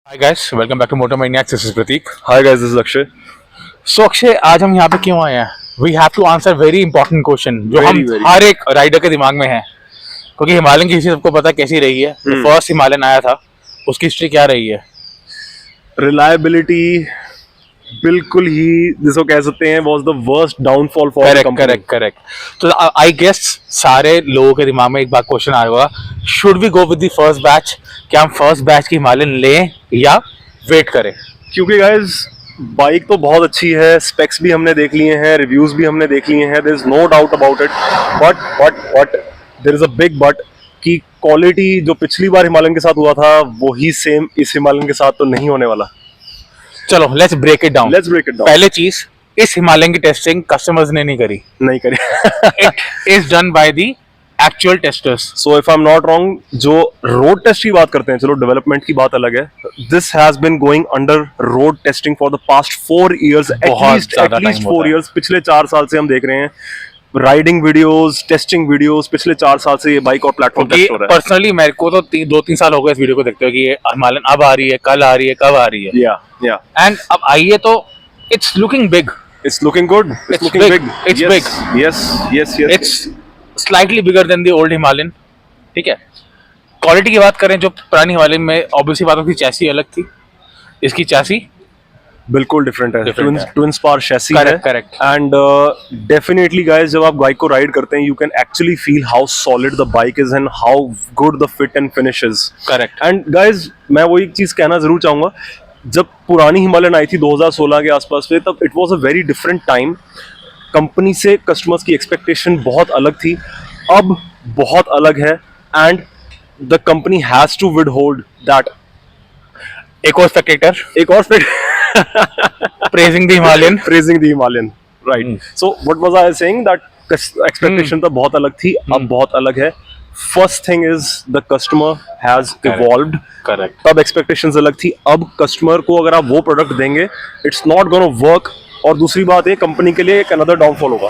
Hi guys, welcome back to Motor Maniacs. This is Pratik. Hi guys, this is Akshay. So Akshay, आज हम यहाँ पे क्यों आए हैं? We have to answer very important question जो हम हर एक राइडर के दिमाग में है, क्योंकि हिमालयन की हिस्ट्री सबको पता कैसी रही है. फर्स्ट हिमालयन आया था, उसकी हिस्ट्री क्या रही है? Reliability बिल्कुल ही जिसको कह सकते हैं was the worst downfall for the company. Correct. तो आई गेस सारे लोगों के दिमाग में एक बार क्वेश्चन आया होगा, should we go with the first batch? क्या हम फर्स्ट बैच की हिमालयन लें या वेट करें? क्योंकि guys बाइक तो बहुत अच्छी है, स्पेक्स भी हमने देख लिए हैं, रिव्यूज भी हमने देख लिए हैं, there is no doubt about it. But there is a big but कि क्वालिटी जो पिछली बार हिमालयन के साथ हुआ था वही सेम इस हिमालयन के साथ तो नहीं होने वाला. चलो लेट्स ब्रेक इट डाउन. पहले चीज, इस हिमालयन की टेस्टिंग कस्टमर्स ने नहीं करी. It is done by the actual testers. So if I am not wrong, जो रोड टेस्ट की बात करते हैं, चलो डेवलपमेंट की बात अलग है, this has been going under road testing for the past 4 years, at least 4 years. पिछले 4 साल से हम देख रहे हैं राइडिंग वीडियोस, टेस्टिंग वीडियोस. पिछले 4 साल से ये बाइक और प्लेटफॉर्म टेस्ट हो रहा है. पर्सनली मेरे को तो 2-3 साल हो गए इस वीडियो को देखते हुए कि ये हिमालयन अब आ रही है, कल आ रही है, कब आ रही है. या एंड अब आई है तो it's looking big. It's looking good. It's looking big. It's yes, big. Yes. It's slightly bigger than the old Himalayan. ठीक है. क्वालिटी की बात करें, जो पुरानी हिमालयन में ऑब्वियसली बात होती, चैसी अलग थी. इसकी चैसी बिल्कुल डिफरेंट है. ट्विन स्पार चैसी है. करेक्ट. एंड डेफिनेटली गाइस, जब आप बाइक को राइड करते हैं, you can actually feel how solid the bike is and how good the fit and finish is. Correct. And guys, मैं वो एक चीज कहना जरूर चाहूंगा, जब पुरानी हिमालयन आई थी 2016 के आसपास में, तब it was a very different time. Company से कस्टमर्स की एक्सपेक्टेशन बहुत अलग थी, अब बहुत अलग है. And the company has to withhold that. एक और praising the Himalayan. Right. So what was I saying, that expectation तो बहुत अलग थी, अब बहुत अलग है. First thing is the customer has evolved. Correct. तब expectations अलग थी, अब customer को अगर आप वो प्रोडक्ट देंगे, it's not gonna work. और दूसरी बात है, कंपनी के लिए एक another downfall होगा.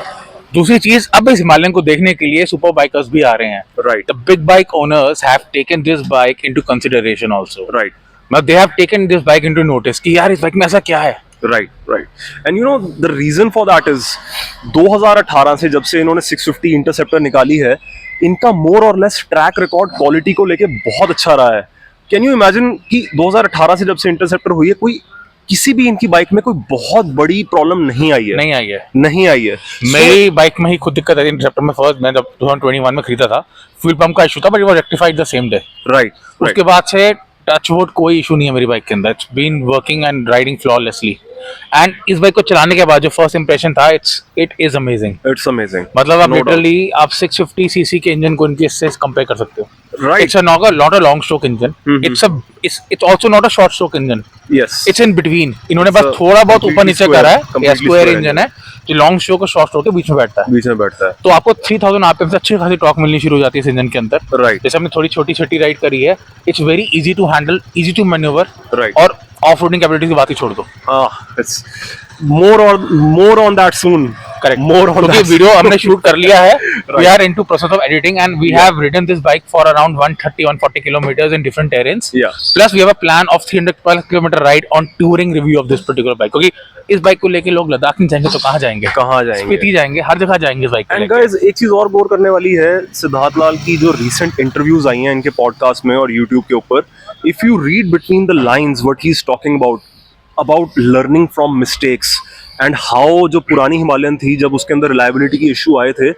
दूसरी चीज, अब इस हिमालयन को देखने के लिए सुपर बाइकर्स भी आ रहे हैं. Right. The big bike owners have taken this bike into consideration also. Right. Now they have taken this bike into notice कि यार इस बाइक में ऐसा क्या है. Right. And you know the reason for that is 2018 से जब से इन्होंने 650 इंटरसेप्टर निकाली है, इनका मोर और लेस ट्रैक रिकॉर्ड क्वालिटी को लेके बहुत अच्छा रहा है. कैन यू इमेजिन कि 2018 से जब से इंटरसेप्टर हुई है, कोई किसी भी इनकी बाइक में कोई बहुत बड़ी प्रॉब्लम नहीं आई है. मेरी बाइक में ही खुद दिक्कत आई इंटरसेप्टर में. फर्स्ट मैं जब 2021 में खरीदा था, फ्यूल पंप का इशू था, but it was rectified the same day. Right. उसके बाद से टचवुड कोई इशू नहीं है मेरी बाइक के अंदर. It's been working and riding flawlessly. And इस बाइक को चलाने के बाद जो फर्स्ट इंप्रेशन था, इट इज अमेजिंग. मतलब आप लिटरली आप 650 सीसी के इंजन को इनके से कंपेयर कर सकते हो. Right. It's not a long stroke engine. It's also not a short stroke engine. Yes. It's in between. इन्होंने बस थोड़ा बहुत ऊपर नीचे करा है. स्क्वायर इंजन है जो लॉन्ग स्ट्रोक और शॉर्ट स्ट्रोक के बीच में बैठता है. तो आपको 3000 आरपीएम से अच्छी खासी टॉर्क मिलनी शुरू हो जाती है इस इंजन के अंदर. Right. जैसे हमने थोड़ी छोटी राइड करी है, it's very easy to handle, easy to manoeuvre. Right. और ऑफ रोडिंग कैपेबिलिटी की बात ही छोड़ दो. It's more on that soon. Correct. क्योंकि वीडियो हमने शूट कर लिया है. We are into process of editing and we have ridden this bike for around 130-140 kilometers in different terrains. Yeah. Plus we have a plan of 300+ kilometer ride on touring review of this particular bike. क्योंकि इस bike को लेके लोग लद्दाख नहीं जाएंगे तो कहाँ जाएंगे? स्पीति जाएंगे, हर जगह जाएंगे इस बाइक को लेके. And guys, एक चीज और गौर करने वाली है, सिद्धार्थ लाल की जो recent interviews आई हैं इनके पॉडकास्ट में और YouTube के ऊपर, if you read between the lines what he's talking about learning from mistakes and how जो पुरानी हिमालयन थी, जब उसके अंदर रिलायबिलिटी की इशू आए थे,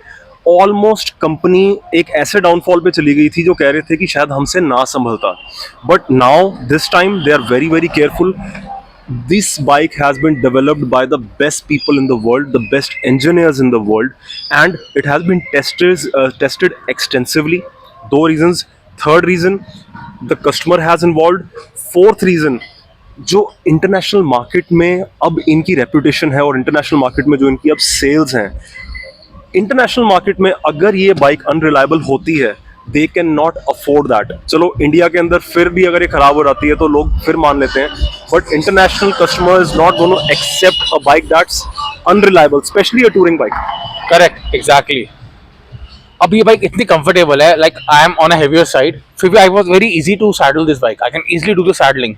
ऑलमोस्ट कंपनी एक ऐसे डाउनफॉल पे चली गई थी जो कह रहे थे कि शायद हमसे ना संभलता. But now this time they are very very careful. This bike has been developed by the best people in the world, the best engineers in the world, and it has been tested extensively. 2 reasons. Third reason, the customer has involved. Fourth reason, जो international market में अब इनकी reputation है और international market में जो इनकी अब सेल्स हैं, इंटरनेशनल मार्केट में अगर ये बाइक अनरिलायबल होती है, दे कैन नॉट अफोर्ड दैट. चलो इंडिया के अंदर फिर भी अगर ये खराब हो जाती है तो लोग फिर मान लेते हैं, but international customer is not going to accept a bike that's unreliable, specially a touring bike. Correct, exactly. अब ये बाइक इतनी कंफर्टेबल है, like I am on a heavier side, फिर भी I was very easy to saddle this bike. I can easily do the saddling.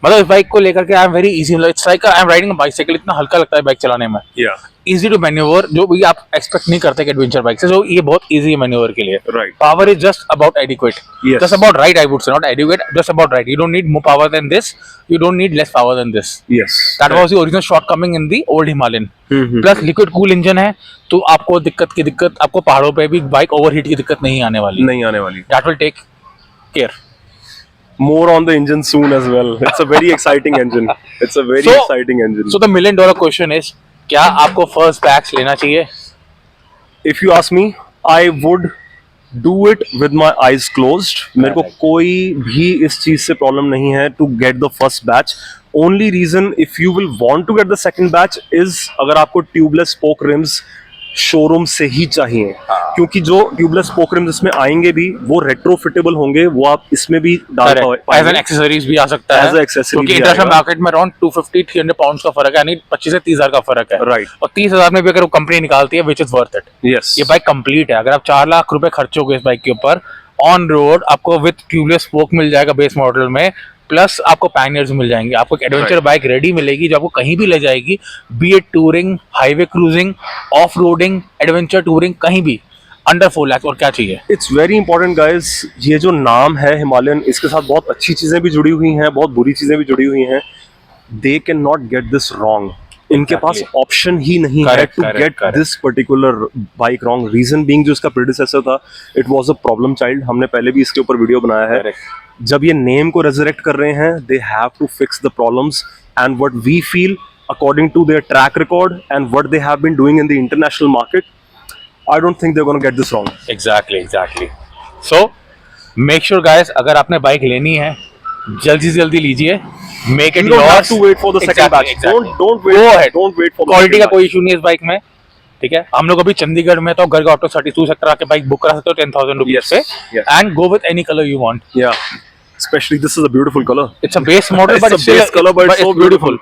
मतलब इस bike को लेकर के I am very easy, it's like I am riding a bicycle, इतना हल्का लगता है बाइक चलाने में, Yeah. इजी टू मैन्यूवर, जो भी आप एक्सपेक्ट नहीं करते एडवेंचर बाइक से, जो ये बहुत इजी है मैन्यूवर के लिए. Right. Power is just about adequate, Yes. Just about right, I would say, not adequate, just about right. You don't need more power than this, you don't need less power than this. Yes. That was the original shortcoming in the old Himalayan. Hmm. Plus liquid cool engine है, तो आपको दिक्कत आपको पहाड़ों पे भी bike overheat की दिक्कत नहीं आने वाली. नहीं आने वाली. That will take care. More on the engine soon as well. It's a very exciting engine. It's a very exciting engine. So the $1 million question is, क्या आपको फर्स्ट बैक्स लेना चाहिए? If you ask me, I would do it with my eyes closed. मेरे को कोई भी इस चीज से प्रॉब्लम नहीं है to get the first batch. Only reason if you will want to get the second batch is अगर आपको ट्यूबलेस spoke rims शोरूम से ही चाहिए, क्योंकि जो ट्यूबलेस स्पोक रिम्स इसमें आएंगे भी वो रेट्रोफिटेबल होंगे, वो आप इसमें भी डाल पाएंगे. एज एन एक्सेसरीज भी आ सकता है, क्योंकि इंटरनेशनल मार्केट में अराउंड 250-300 पाउंड का फर्क है, यानी 25 से 30,000 का फर्क है. राइट. और 30,000 में भी अगर वो कंपनी निकालती है, which is worth it. Yes. ये बाइक कंप्लीट है. अगर आप 4 लाख रुपए खर्चोगे इस बाइक के ऊपर, ऑन रोड आपको विद ट्यूबलेस स्पोक मिल जाएगा बेस मॉडल में, प्लस आपको पैनियर्स मिल जाएंगे, आपको एक एडवेंचर बाइक रेडी मिलेगी जो आपको कहीं भी ले जाएगी, B it touring, highway cruising, off roading, adventure touring, कहीं भी अंडर 4 लाख. और क्या चाहिए? इट्स वेरी इंपॉर्टेंट गाइस, ये जो नाम है हिमालयन, इसके साथ बहुत अच्छी चीजें भी जुड़ी हुई हैं, बहुत बुरी चीजें भी जुड़ी हुई हैं. They can not get this wrong. इनके पास ऑप्शन ही नहीं है to get this particular bike wrong. Reason being जो इसका प्रेडिसेसर था, it was a problem child. हमने पहले भी इसके ऊपर वीडियो बनाया है. जब ये नेम को रेजरेक्ट कर रहे हैं, they have to fix the problems, and what we feel according to their track record and what they have been doing in the international market, I don't think they're going to get this wrong. Exactly. So make sure guys, अगर आपने bike लेनी है, जल्दी से जल्दी लीजिए. Make it yours. You don't have to wait for the second batch. Don't wait. Go ahead. Don't wait for the quality का second कोई इशू नहीं है इस बाइक में. ठीक है, हम लोग अभी चंडीगढ़ में तो गरगा ऑटो 32 सेक्टर आके बाइक बुक करा सकते हो 10,000 रुपीज पे, and go with any colour you want. Yeah. Especially this is a beautiful color. It's a base model, but it's a base color, but it's so beautiful.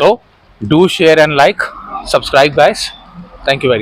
So do share and like, subscribe guys. Thank you very much.